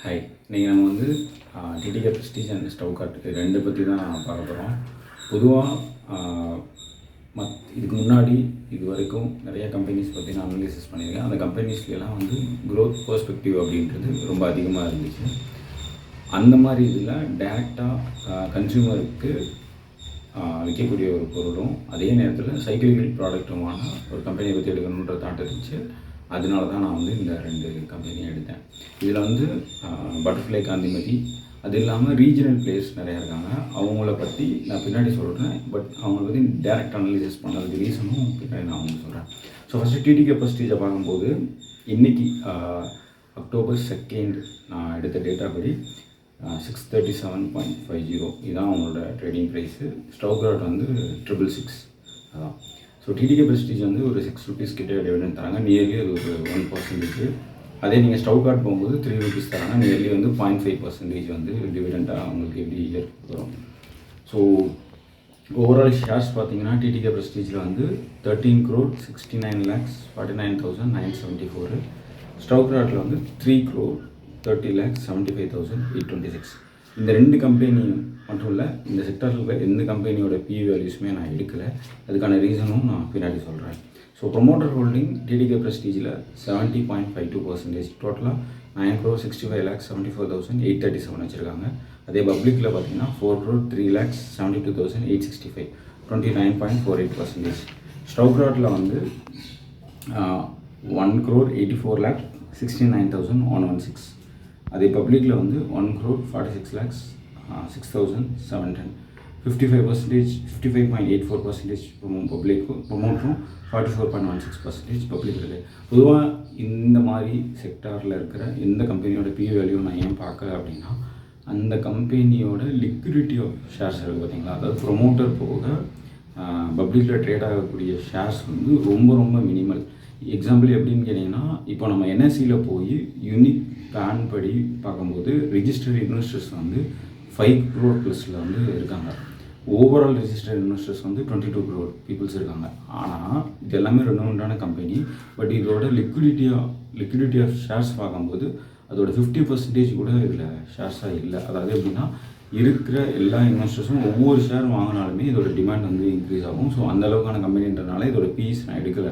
Hi, இன்றைக்கி நம்ம வந்து TTK Prestige and stove guard இது ரெண்டு பற்றி தான் பார்க்க போகிறோம். பொதுவாக இதுக்கு முன்னாடி இது வரைக்கும் நிறைய கம்பெனிஸ் பற்றி நான் அனலைசிஸ் பண்ணியிருக்கேன். அந்த கம்பெனிஸ்லாம் வந்து க்ரோத் பெர்ஸ்பெக்டிவ் அப்படின்றது ரொம்ப அதிகமாக இருந்துச்சு. அந்த மாதிரி இதில் டேரெக்டாக கன்சியூமருக்கு விற்கக்கூடிய ஒரு பொருளும் அதே நேரத்தில் சைக்கிளிக்கல் ப்ராடக்ட்டுமான ஒரு கம்பெனியை பற்றி எடுக்கணுன்ற தாட் இருந்துச்சு. அதனால தான் நான் வந்து இந்த ரெண்டு கம்பெனியும் எடுத்தேன். இதில் வந்து பட்டர்ஃப்ளை காந்திமதி, அது இல்லாமல் ரீஜனல் பிளேயர்ஸ் நிறையா இருக்காங்க. அவங்கள பற்றி நான் பின்னாடி சொல்கிறேன். பட் அவங்கள பற்றி டேரக்ட் அனலைசிஸ் பண்ணதுக்கு ரீசனும் பின்னாடி நான் அவங்க சொல்கிறேன். ஸோ ஃபஸ்ட்டு டிடிகே ப்ரெஸ்டீஜை பார்க்கும்போது இன்றைக்கி October 2 நான் எடுத்த டேட்டா படி 637.50 இதுதான் அவங்களோட ட்ரேடிங் ப்ரைஸு. ஸ்டவ் கார்ட் வந்து 666 அதான். ஸோ டிடிகே ப்ரெஸ்டீஜ் வந்து ஒரு ₹6 கிட்டே டிவிடெண்ட் தராங்க. நியர்லி அது ஒரு 1%. அதே நீங்கள் ஸ்டவ் கார்ட் போகும்போது ₹3 தராங்க. நியர்லி வந்து 0.5% வந்து டிவிடெண்ட்டாக அவங்களுக்கு எப்படி இயர் வரும். ஸோ ஓவரால் ஷேர்ஸ் பார்த்தீங்கன்னா டிடிகே ப்ரெஸ்டீஜில் வந்து 13,69,49,974. ஸ்டவ் கார்ட்டில் வந்து 3,30,75,826. இந்த ரெண்டு கம்பெனி மட்டும் இல்லை, இந்த செக்டரில் இருக்கிற எந்த கம்பெனியோட PE வேல்யூஸுமே நான் எடுக்கலை. அதுக்கான ரீசனும் நான் பின்னாடி சொல்கிறேன். ஸோ ப்ரொமோட்டர் ஹோல்டிங் டிடிகே ப்ரெஸ்டீஜில் 70.52%, டோட்டலாக 9,65,74,837 வச்சுருக்காங்க. அதே பப்ளிக்கில் பார்த்தீங்கன்னா 4,03,72,865, 29.48%. ஸ்டவ் கார்ட்டில் வந்து 1,84,69,116. அதே பப்ளிக்கில் வந்து 1,46,06,710, 55%, 55.84% ப்ரொமோட்டரும் 44.16% பப்ளிக் இருக்குது. பொதுவாக இந்த மாதிரி செக்டாரில் இருக்கிற எந்த கம்பெனியோட PE வேல்யூ நான் ஏன் பார்க்கல அப்படின்னா, அந்த கம்பெனியோட லிக்விடிட்டி ஆஃப் ஷேர்ஸ் இருக்குது பார்த்தீங்களா. அதாவது ப்ரொமோட்டர் போக பப்ளிக்கில் ட்ரேட் ஆகக்கூடிய ஷேர்ஸ் வந்து ரொம்ப ரொம்ப மினிமல். எக்ஸாம்பிள் எப்படின்னு கேட்டிங்கன்னா, இப்போ நம்ம NSEயில் போய் யூனிக் பிளான் படி பார்க்கும்போது ரிஜிஸ்டர்ட் இன்வெஸ்டர்ஸ் வந்து 5 crore ப்ளஸில் வந்து இருக்காங்க. ஓவரால் ரிஜிஸ்டர்ட் இன்வெஸ்டர்ஸ் வந்து 22 crore பீப்புள்ஸ் இருக்காங்க. ஆனால் இது எல்லாமே ரெனவுண்டான கம்பெனி. பட் இதோட லிக்விடிட்டி ஆஃப் ஷேர்ஸ் பார்க்கும்போது அதோட 50% கூட இதில் ஷேர்ஸாக இல்லை. அதாவது எப்படின்னா, இருக்கிற எல்லா இன்வெஸ்டர்ஸும் ஒவ்வொரு ஷேர் வாங்கினாலுமே இதோட டிமாண்ட் வந்து இன்க்ரீஸ் ஆகும். ஸோ அந்த அளவுக்கான கம்பெனின்றனால இதோட PEs நான் எடுக்கலை.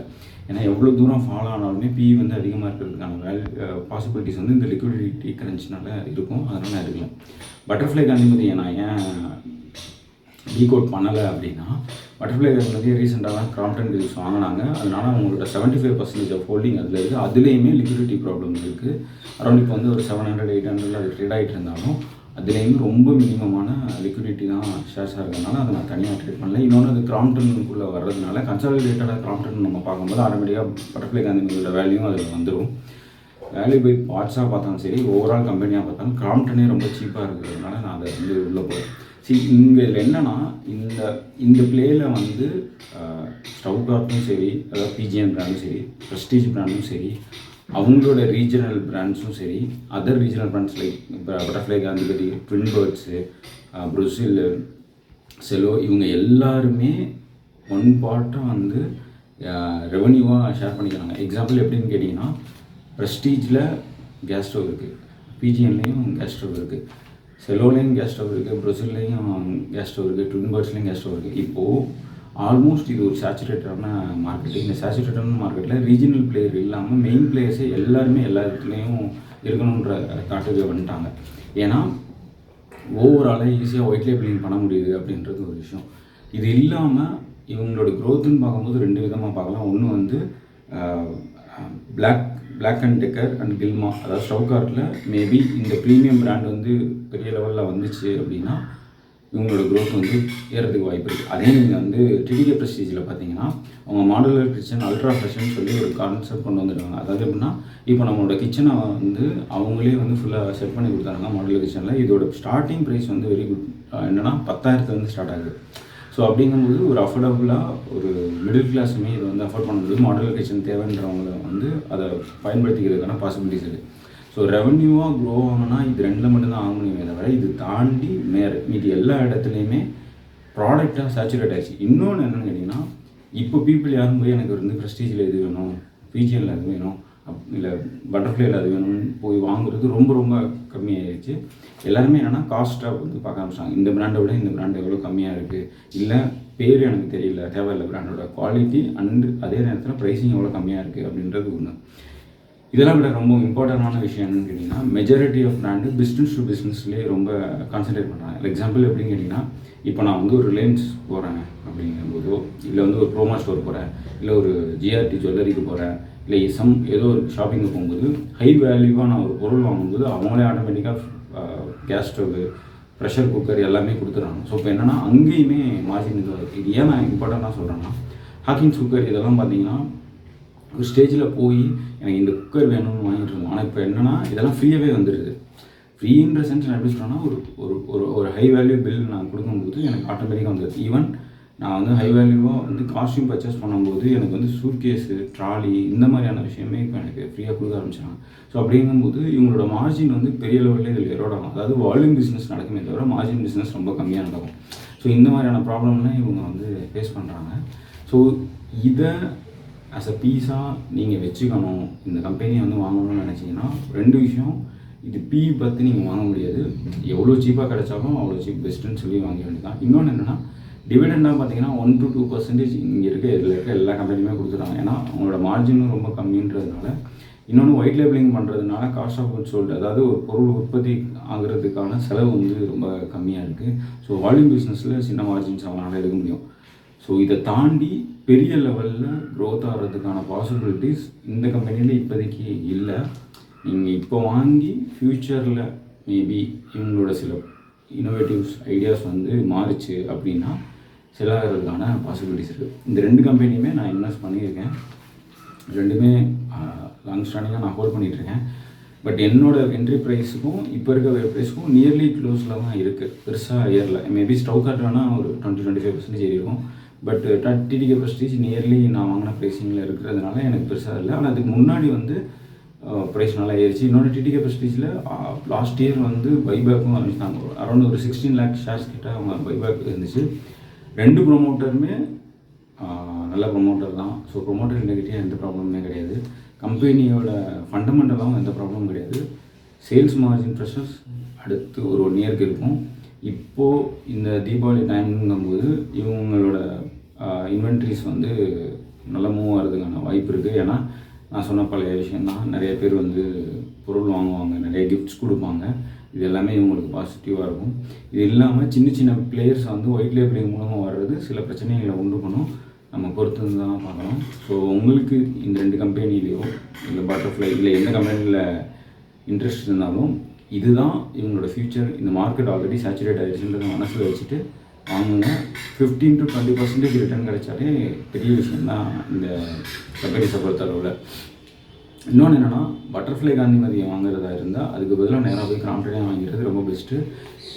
ஏன்னா எவ்வளோ தூரம் ஃபாலோ ஆனாலுமே PE வந்து அதிகமாக இருக்கிறதுக்கான பாசிபிலிட்டிஸ் வந்து இந்த லிக்விடிட்டி கிரன்ச்னால இருக்கும். அதனால் நான் எடுக்கல. பட்டர்ஃப்ளை காந்திமதி நான் ஏன் டீகோட் பண்ணலை அப்படின்னா, பட்டர்ஃப்ளை காந்திமதி ரீசெண்டாக தான் கிராம்ப்டன் கிரீவ்ஸ் வாங்கினாங்க. அதனால் அவங்களோட 75% ஆஃப் ஹோல்டிங் அதில் இருக்குது. அதுலேயுமே லிக்விடிட்டி ப்ராப்ளம் இருக்குது. அரௌண்ட் இப்போ வந்து ஒரு 700-800 அது ட்ரேட் ஆகிட்டு இருந்தாலும் அதுலேயும் ரொம்ப மினிமமான லிக்விடிட்டி தான் ஷேர்ஸாக இருக்கிறதுனால அதை நான் தனியாக ட்ரேட் பண்ணல. இன்னொன்று அது கிராம்ப்டனுக்குள்ளே வர்றதுனால கன்சாலிடேட்டடாக கிராம்ப்டன் நம்ம பார்க்கும்போது ஆட்டோமேட்டிக்காக பட்டர்ஃப்ளை காந்திமதியோட வேல்யூ அதில் வந்துடும். வேல்யூ பை பார்ட்ஸாக பார்த்தாலும் சரி, ஓவரால் கம்பெனியாக பார்த்தாலும் கிராம்ப்டனே ரொம்ப சீப்பாக இருக்கிறதுனால நான் அதை வந்து உள்ளே போகிறேன். இங்கே இதில் என்னென்னா, இந்த பிளேயில் வந்து ஸ்டவ் கார்ட்டும் சரி, அதாவது PGN பிராண்டும் சரி, ப்ரெஸ்டீஜ் பிராண்டும் சரி, அவங்களோட ரீஜனல் பிராண்ட்ஸும் சரி, other regional brands like Butterfly Kanthimathi, Twin Birds, ப்ரொசில், செலோ, இவங்க எல்லாருமே ஒன் பார்ட்டாக வந்து ரெவன்யூவாக ஷேர் பண்ணிக்கிறாங்க. எக்ஸாம்பிள் எப்படின்னு கேட்டிங்கன்னா, ப்ரெஸ்டீஜில் கேஸ் ஸ்டவ் இருக்குது, PGNலேயும் கேஸ் ஸ்டவ் இருக்குது, செலோலேயும் கேஸ் ஸ்டவ் இருக்குது, ப்ரொசில்லையும் கேஸ் ஸ்டவ் இருக்குது, ட்வின் பேர்ட்ஸ்லேயும் கேஸ் ஸ்டவ் இருக்குது. இப்போது ஆல்மோஸ்ட் இது ஒரு சேச்சுரேட்டடான மார்க்கெட்டு. இந்த சேச்சுரேட்டடான மார்க்கெட்டில் ரீஜனல் பிளேயர் இல்லாமல் மெயின் பிளேயர்ஸே எல்லாருமே எல்லா இடத்துலையும் இருக்கணுன்ற தாட்டுக்கு வந்துட்டாங்க. ஏன்னா ஓவராலாக ஈஸியாக ஒயிட் லேபிளிங் பண்ண முடியுது அப்படின்றது ஒரு விஷயம். இது இல்லாமல் இவங்களோட க்ரோத்துன்னு பார்க்கும்போது ரெண்டு விதமாக பார்க்கலாம். ஒன்று வந்து பிளாக் அண்ட் டெக்கர் அண்ட் கில்மா, அதாவது ஸ்டவ் கார்ட்டில் மேபி இந்த ப்ரீமியம் பிராண்ட் வந்து பெரிய லெவலில் வந்துச்சு அப்படின்னா இவங்களோட க்ரோத் வந்து ஏறதுக்கு வாய்ப்பு இருக்குது. அதே நீங்கள் வந்து டிடிகே ப்ரெஸ்டீஜில் பார்த்தீங்கன்னா அவங்க மாடுலர் கிச்சன் அல்ட்ரா ஃப்ரெஷ்னு சொல்லி ஒரு கான்செப்ட் கொண்டு வந்துருக்காங்க. அதாவது எப்படின்னா, இப்போ நம்மளோட கிச்சனை வந்து அவங்களே வந்து ஃபுல்லாக செட் பண்ணி கொடுத்தாங்க மாடுலர் கிச்சனில். இதோட ஸ்டார்டிங் ப்ரைஸ் வந்து வெரி குட். என்னென்னா 10,000 ஸ்டார்ட் ஆகுது. ஸோ அப்படிங்கும்போது ஒரு அஃபோர்டபுளாக ஒரு மிடில் கிளாஸுமே இதை வந்து அஃபோர்ட் பண்ணும்போது மாடுலர் கிச்சன் தேவைன்றவங்க வந்து அதை பயன்படுத்திக்கிறதுக்கான பாசிபிலிட்டிஸ் இருக்குது. ஸோ ரெவன்யூவாக க்ரோ ஆகணும்னா இது ரெண்டில் மட்டும்தான் ஆக முடியுமே தவிர இது தாண்டி மீதி எல்லா இடத்துலையுமே ப்ராடக்டாக சேச்சுரேட் ஆகிடுச்சு. இன்னொன்று என்னென்னு கேட்டிங்கன்னா, இப்போ பீப்புள் யாரும் போய் எனக்கு வந்து ப்ரெஸ்டீஜில் இது வேணும், PGNல இது வேணும் இல்லை பட்டர்ஃப்ளைல அது வேணும்னு போய் வாங்குறது ரொம்ப ரொம்ப கம்மியாகிடுச்சு. எல்லாருமே என்னென்னா காஸ்ட்டாக வந்து பார்க்க ஆரம்பிச்சாங்க. இந்த பிராண்டை விட இந்த பிராண்ட் எவ்வளோ கம்மியாக இருக்குது, இல்லை பேர் எனக்கு தெரியல, தேவையில்லை, பிராண்டோட குவாலிட்டி அண்ட் அதே நேரத்தில் ப்ரைஸிங் எவ்வளோ கம்மியாக இருக்குது அப்படின்றது ஒன்று. இதெல்லாம் விட ரொம்ப இம்பார்ட்டண்டான விஷயம் என்னென்னு கேட்டிங்கன்னா, majority of brand business to பிஸ்னஸ்லேயே ரொம்ப கான்சன்ட்ரேட் பண்ணுறாங்க. எக்ஸாம்பிள் எப்படின்னு கேட்டிங்கன்னா, இப்போ நான் வந்து ஒரு ரிலையன்ஸ் போகிறேன் அப்படிங்கும்போதோ, இல்லை வந்து ஒரு ப்ரோமா ஸ்டோர் போகிறேன், இல்லை ஒரு ஜிஆர்டி ஜுவல்லரிக்கு போகிறேன், இல்லை ஏதோ ஒரு ஷாப்பிங்கு போகும்போது ஹை வேல்யூவாக நான் ஒரு பொருள் வாங்கும்போது அவங்களே ஆட்டோமேட்டிக்காக கேஸ் ஸ்டவ், ப்ரெஷர் குக்கர் எல்லாமே கொடுத்துட்றாங்க. ஸோ இப்போ என்னென்னா அங்கேயுமே மார்ஜின் இது இருக்குது. இது ஏன் நான் இம்பார்ட்டண்ட்டாக சொல்கிறேன்னா, ஹாக்கிங்ஸ் குக்கர் இதெல்லாம் பார்த்தீங்கன்னா ஒரு ஸ்டேஜில் போய் எனக்கு இந்த குக்கர் வேணும்னு வாங்கிட்டு இருந்தோம். ஆனால் இப்போ என்னென்னா இதெல்லாம் ஃப்ரீயாகவே வந்துடுது. ஃப்ரீன்ற சென்ஸ் நான் எப்படி சொல்கிறேன்னா, ஒரு ஹை வேல்யூ பில் நான் கொடுக்கும்போது எனக்கு ஆட்டோமேட்டிக்காக வந்துடுது. ஈவன் நான் வந்து ஹை வேல்யூவாக வந்து காஸ்ட்யூம் பர்ச்சேஸ் பண்ணும்போது எனக்கு வந்து சூட்கேஸு, ட்ராலி இந்த மாதிரியான விஷயமே இப்போ எனக்கு ஃப்ரீயாக கொடுக்க ஆரம்பிச்சாங்க. ஸோ அப்படிங்கும்போது இவங்களோட மார்ஜின் வந்து பெரிய லெவலில் இதில் எரோட் ஆகும். அதாவது வால்யூம் பிஸ்னஸ் நடக்குமே தவிர மார்ஜின் பிஸ்னஸ் ரொம்ப கம்மியாக நடக்கும். ஸோ இந்த மாதிரியான ப்ராப்ளம்லாம் இவங்க வந்து ஃபேஸ் பண்ணுறாங்க. ஸோ இதை ஆஸ் அ பீஸாக நீங்கள் வச்சுக்கணும், இந்த கம்பெனியை வந்து வாங்கணும்னு நினச்சிங்கன்னா 2 விஷயம். இது பார்த்து நீங்கள் வாங்க முடியாது. எவ்வளோ சீப்பாக கிடைச்சாலும் அவ்வளோ சீப் பெஸ்ட்டுன்னு சொல்லி வாங்க வேண்டியதான். இன்னொன்று என்னென்னா, டிவிடெண்டாக பார்த்தீங்கன்னா 1-2% இங்கே இதில் இருக்க எல்லா கம்பெனியுமே கொடுத்துட்டாங்க. ஏன்னா அவங்களோட மார்ஜினும் ரொம்ப கம்மின்றதுனால. இன்னொன்று ஒயிட் லேபிளிங் பண்ணுறதுனால காஸ்ட் ஆஃப் குட்ஸ் சோல்டு, அதாவது ஒரு பொருள் உற்பத்தி ஆகிறதுக்கான செலவு வந்து ரொம்ப கம்மியாக இருக்குது. ஸோ வால்யூம் பிஸ்னஸில் சின்ன மார்ஜின்ஸ் அவங்களால எடுக்க முடியும். ஸோ இதை தாண்டி பெரிய லெவலில் க்ரோத் ஆகிறதுக்கான பாசிபிலிட்டிஸ் இந்த கம்பெனியில் இப்போதைக்கு இல்லை. நீங்கள் இப்போ வாங்கி ஃப்யூச்சரில் மேபி இவங்களோட சில இன்னோவேட்டிவ்ஸ் ஐடியாஸ் வந்து மாறிச்சு அப்படின்னா செல்லாகிறதுக்கான பாசிபிலிட்டிஸ் இருக்குது. இந்த 2 கம்பெனியுமே நான் இன்வெஸ்ட் பண்ணியிருக்கேன். 2மே லாங் ஸ்டாண்டிங்காக நான் ஹோல்ட் பண்ணிகிட்ருக்கேன். பட் என்னோடய என்ட்ரி ப்ரைஸுக்கும் இப்போ இருக்க ப்ரைஸுக்கும் நியர்லி க்ளோஸில் தான் இருக்குது. பெருசாக ஏறல. மேபி ஸ்டவ் காட்டுறேன்னா ஒரு 20-25% ஏறி இருக்கும். பட் டிடிகே ப்ரெஸ்டீஜ் நியர்லி நான் வாங்கின ப்ரைஸிங்கில் இருக்கிறதுனால எனக்கு பெருசாக இல்லை. ஆனால் அதுக்கு முன்னாடி வந்து ப்ரைஸ் நல்லா ஏறிச்சு. இன்னொன்று டிடிகே ப்ரெஸ்டீஜில் லாஸ்ட் இயர் வந்து பைபேக்கும் ஆரம்பிச்சிட்டாங்க. அரௌண்ட் ஒரு 16 lakh ஷேர்ஸ் கிட்ட அவங்க பைபேக் இருந்துச்சு. 2 ப்ரொமோட்டருமே நல்ல ப்ரொமோட்டர் தான். ஸோ ப்ரொமோட்டர் இன்டெகிரிட்டியாக எந்த ப்ராப்ளமுமே கிடையாது. கம்பெனியோட ஃபண்டமெண்டலாகவும் எந்த ப்ராப்ளமும் கிடையாது. சேல்ஸ் மார்ஜின் ப்ரெஷர்ஸ் அடுத்து ஒரு 1 இயருக்கு இருக்கும். இப்போது இந்த தீபாவளி டைம்ங்கும்போது இவங்களோட இன்வென்ட்ரிஸ் வந்து நல்லா மூவ் ஆகிறதுக்கான வாய்ப்பு இருக்குது. ஏன்னா நான் சொன்ன பழைய விஷயந்தான், நிறைய பேர் வந்து பொருள் வாங்குவாங்க, நிறைய கிஃப்ட்ஸ் கொடுப்பாங்க. இது எல்லாமே இவங்களுக்கு பாசிட்டிவாக இருக்கும். இது இல்லாமல் சின்ன சின்ன பிளேயர்ஸ் வந்து ஒயிட் லேபிளிங் மூலமாக வர்றது சில பிரச்சனைகளை உண்டு பண்ணும். நம்ம பொறுத்து தான் பார்க்கணும். ஸோ உங்களுக்கு இந்த 2 கம்பெனிலேயோ இல்லை பட்டர்ஃப்ளை இல்லை எந்த கம்பெனியில் இன்ட்ரெஸ்ட் இருந்தாலும் இதுதான் இவங்களோட ஃப்யூச்சர். இந்த மார்க்கெட் ஆல்ரெடி சேச்சுரேட் ஆகிடுச்சுன்றதை மனசில் வச்சுட்டு வாங்குங்க. 15-20% ரிட்டர்ன் கிடைச்சாலே பெரிய விஷயந்தான் இந்த கம்பெனிஸை பொறுத்தளவில். இன்னொன்று என்னென்னா, பட்டர்ஃப்ளை காந்திமதியை வாங்குறதா இருந்தால் அதுக்கு பதிலாக நேராக போய் கிராம்ப்டனே வாங்கிறது ரொம்ப பெஸ்ட்டு.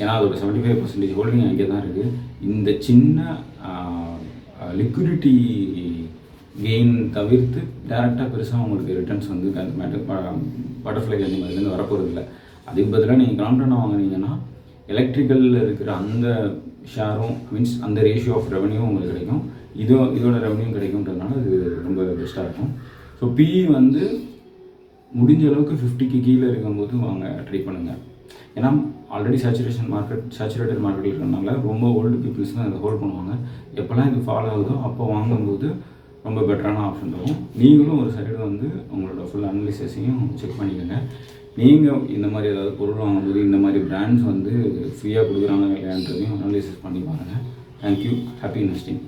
ஏன்னா அதோட 75% ஹோல்டிங் அங்கே தான் இருக்குது. இந்த சின்ன லிக்விடிட்டி கெயின் தவிர்த்து டேரெக்டாக பெருசாக உங்களுக்கு ரிட்டர்ன்ஸ் வந்து பட்டர்ஃப்ளை காந்திமதிலேருந்து வரப்போகிறது இல்லை. அதுக்கு பதிலாக நீங்கள் கிராம்ப்டனை வாங்கினீங்கன்னா எலக்ட்ரிக்கலில் இருக்கிற அந்த ஷேரும் மீன்ஸ் அந்த ரேஷியோ ஆஃப் ரெவன்யூ உங்களுக்கு கிடைக்கும். இதோட ரெவன்யூ கிடைக்கும்ன்றதுனால அது ரொம்ப பெஸ்ட்டாக இருக்கும். ஸோ பிஇ வந்து முடிஞ்ச அளவுக்கு 50க்கு கீழே இருக்கும்போது வாங்க ட்ரை பண்ணுங்கள். ஏன்னா ஆல்ரெடி சேச்சுரேட்டட் மார்க்கெட்டில் இருக்கிறதுனால ரொம்ப ஓல்டு பீப்புள்ஸ் தான் இதை ஹோல்ட் பண்ணுவாங்க. எப்போல்லாம் இது ஃபாலோ ஆகுதோ அப்போ வாங்கும்போது ரொம்ப பெட்டரான ஆப்ஷன் இருக்கும். நீங்களும் ஒரு சைடு வந்து உங்களோட ஃபுல் அனலிசிஸையும் செக் பண்ணிக்கோங்க. நீங்கள் இந்த மாதிரி ஏதாவது பொருள் வாங்கும்போது இந்த மாதிரி பிராண்ட்ஸ் வந்து ஃப்ரீயாக கொடுக்குறாங்க இல்லையான்றதையும் அனலைசிஸ் பண்ணி பாருங்கள். தேங்க்யூ. Happy investing.